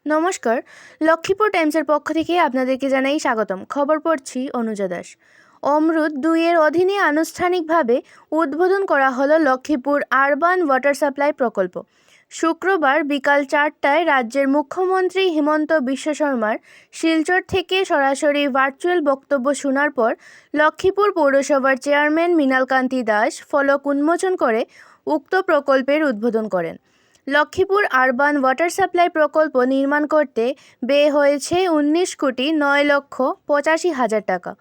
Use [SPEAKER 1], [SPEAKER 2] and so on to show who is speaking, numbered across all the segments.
[SPEAKER 1] নমস্কার, লক্ষ্মীপুর টাইমসের পক্ষ থেকে আপনাদেরকে জানাই স্বাগতম। খবর পড়ছি অনুজা দাস। অমৃত 2 এর অধীনে আনুষ্ঠানিকভাবে উদ্বোধন করা হলো লক্ষ্মীপুর আরবান ওয়াটার সাপ্লাই প্রকল্প। শুক্রবার বিকাল 4টায় রাজ্যের মুখ্যমন্ত্রী হিমন্ত বিশ্ব শর্মার শিলচর থেকে সরাসরি ভার্চুয়াল বক্তব্য শোনার পর লক্ষ্মীপুর পৌরসভার চেয়ারম্যান মৃণালকান্তি দাস ফলক উন্মোচন করে উক্ত প্রকল্পের উদ্বোধন করেন। লক্ষ্মীপুর আরবান ওয়াটার সাপ্লাই প্রকল্প নির্মাণ করতে ব্যয় হয়েছে 19,09,85,000 টাকা।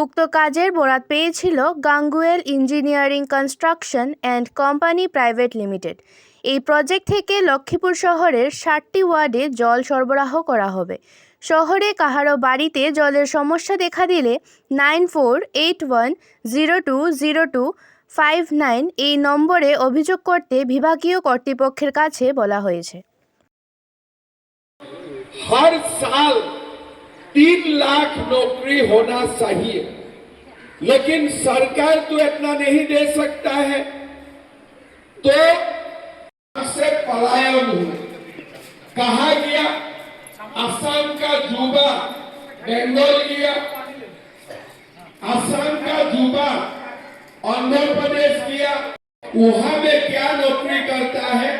[SPEAKER 1] উক্ত কাজের বরাত পেয়েছিল গাঙ্গুয়েল engineering construction and company private limited. এই প্রজেক্ট থেকে লক্ষ্মীপুর শহরের 60টি ওয়ার্ডে জল সরবরাহ করা হবে। শহরে কাহারও বাড়িতে জলের সমস্যা দেখা দিলে 9481020259 এই নম্বরে অভিযোগ করতে বিভাগীয় কর্তৃপক্ষের কাছে বলা হয়েছে।
[SPEAKER 2] हर साल 3 लाख नौकरी होना चाहिए, लेकिन सरकार तो इतना नहीं दे सकता है, तो से पलायन हुआ। कहा गया असम का युवा बंगाल गया, असम का युवा आंध्र प्रदेश गया। वहां में क्या नौकरी करता है?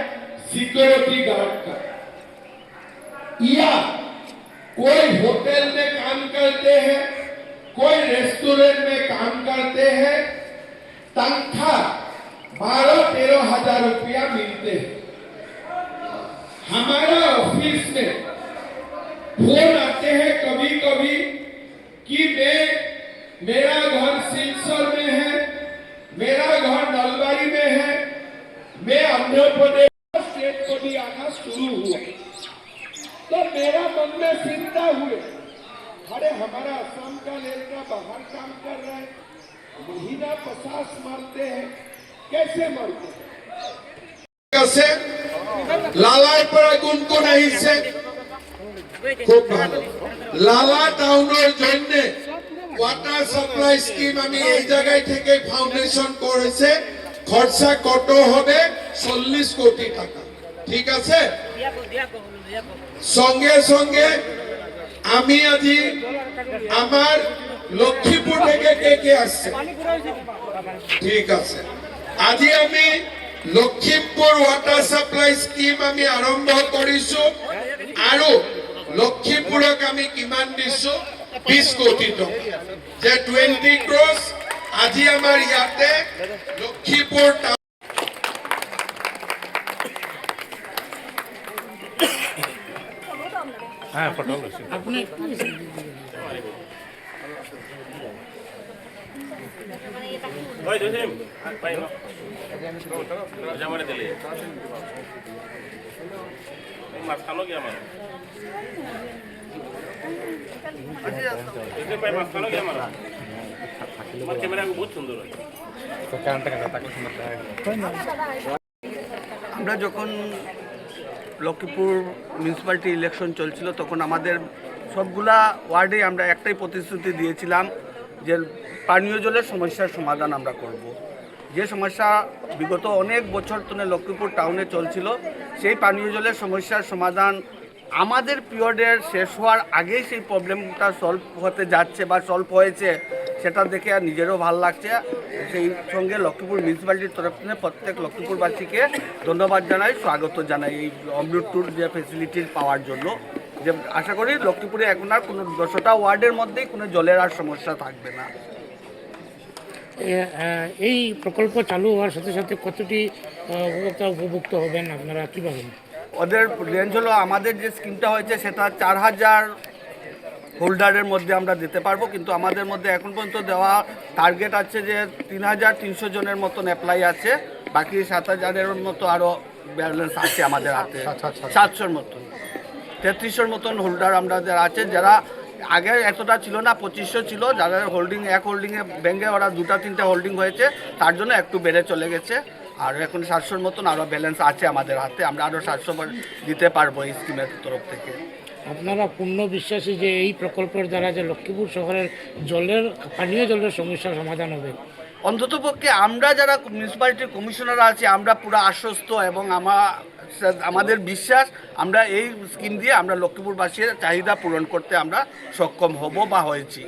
[SPEAKER 2] सिक्योरिटी गार्ड का, या कोई होटल में काम करते हैं, कोई रेस्टोरेंट में काम करते हैं, तनख्वाह 12-13 हजार रुपया मिलते हैं। हमारा ऑफिस में फोन आते हैं कभी कभी कि मेरा घर सिलचर में है, मेरा घर नलबाड़ी में है, मैं आंध्र प्रदेश स्टेट को भी आना शुरू हुआ, तो मेरा मन में चिंता हुए, अरे हमारा असम का लड़का बाहर काम कर रहा है, महीना 50 मरते हैं, कैसे मरते हैं? कैसे लालाय पर गुनको नहीं से खूब ভালো লালা টাউনের জন্য ওয়াটার সাপ্লাই স্কিম আমি এই জায়গায় থেকে ফাউন্ডেশন করেছে। খরচা কত হবে? 40 কোটি টাকা। ঠিক আছে, সঙ্গে সঙ্গে আমি আজি আমার লক্ষ্মীপুর থেকে কে আসছে? ঠিক আছে, আজি আমি লক্ষ্মীপুর ওয়াটার সাপ্লাই স্কিম আমি আৰম্ভ কৰিছো, আৰু লক্ষ্মীপুৰক আমি কিমান দিছো? 20 কোটি টকা, যে 20 ক্ৰছ আজি আমাৰ ইয়াতে লক্ষ্মীপুৰ
[SPEAKER 3] আপনি
[SPEAKER 4] আমরা যখন লক্ষ্মীপুর মিউনিসিপ্যালিটি ইলেকশন চলছিল তখন আমাদের সবগুলা ওয়ার্ডে আমরা একটাই প্রতিশ্রুতি দিয়েছিলাম যে পানীয় জলের সমস্যার সমাধান আমরা করব। যে সমস্যা বিগত অনেক বছর ধরে লক্ষ্মীপুর টাউনে চলছিল, সেই পানীয় জলের সমস্যার সমাধান আমাদের পিরিয়ডের শেষ হওয়ার আগেই সেই প্রবলেমটা সলভ হতে যাচ্ছে বা সলভ হয়েছে, সেটা দেখে আর নিজেরও ভালো লাগছে। সেই সঙ্গে লক্ষ্মীপুর মিউনিসিপ্যালিটির তরফ থেকে প্রত্যেক লক্ষ্মীপুরবাসীকে ধন্যবাদ জানাই, স্বাগত জানাই এই অমৃত ট্যুর যে ফেসিলিটি পাওয়ার জন্য। যে আশা করি লক্ষ্মীপুরে এখন আর কোনো 10টা ওয়ার্ডের মধ্যেই কোনো জলের আর সমস্যা থাকবে না।
[SPEAKER 3] এই প্রকল্প চালু হওয়ার সাথে সাথে কতটি উপভুক্ত হবেন আপনারা কী ভাবেন?
[SPEAKER 4] ওদের রেঞ্জ হলো, আমাদের যে স্কিমটা হয়েছে সেটা 4000 হোল্ডারের মধ্যে আমরা দিতে পারবো, কিন্তু আমাদের মধ্যে এখন পর্যন্ত দেওয়া টার্গেট আছে যে 3300 জনের মতন অ্যাপ্লাই আছে, বাকি 7000-এর মতো আরও ব্যালেন্স আছে আমাদের হাতে। 700-র মতন 3300-র মতন হোল্ডার আমাদের আছে, যারা আগে এতটা ছিল না, 2500 ছিল, যারা হোল্ডিং এক হোল্ডিংয়ে ব্যাঙ্কে ওরা 2-3টে হোল্ডিং হয়েছে, তার জন্য একটু বেড়ে চলে গেছে। আর এখন 700-র মতন আরও ব্যালেন্স আছে আমাদের হাতে, আমরা আরও 700 দিতে পারবো এই স্কিমের তরফ থেকে।
[SPEAKER 3] আপনারা পূর্ণ বিশ্বাসী যে এই প্রকল্পের দ্বারা যে লক্ষ্মীপুর শহরের পানীয় জলের সমস্যার সমাধান হবে?
[SPEAKER 4] অন্ততপক্ষে আমরা যারা মিউনিসিপ্যালিটির কমিশনার আছি আমরা পুরো আশ্বস্ত এবং আমাদের বিশ্বাস আমরা এই স্কিম দিয়ে আমরা লক্ষ্মীপুরবাসীর চাহিদা পূরণ করতে আমরা সক্ষম হব বা হয়েছি।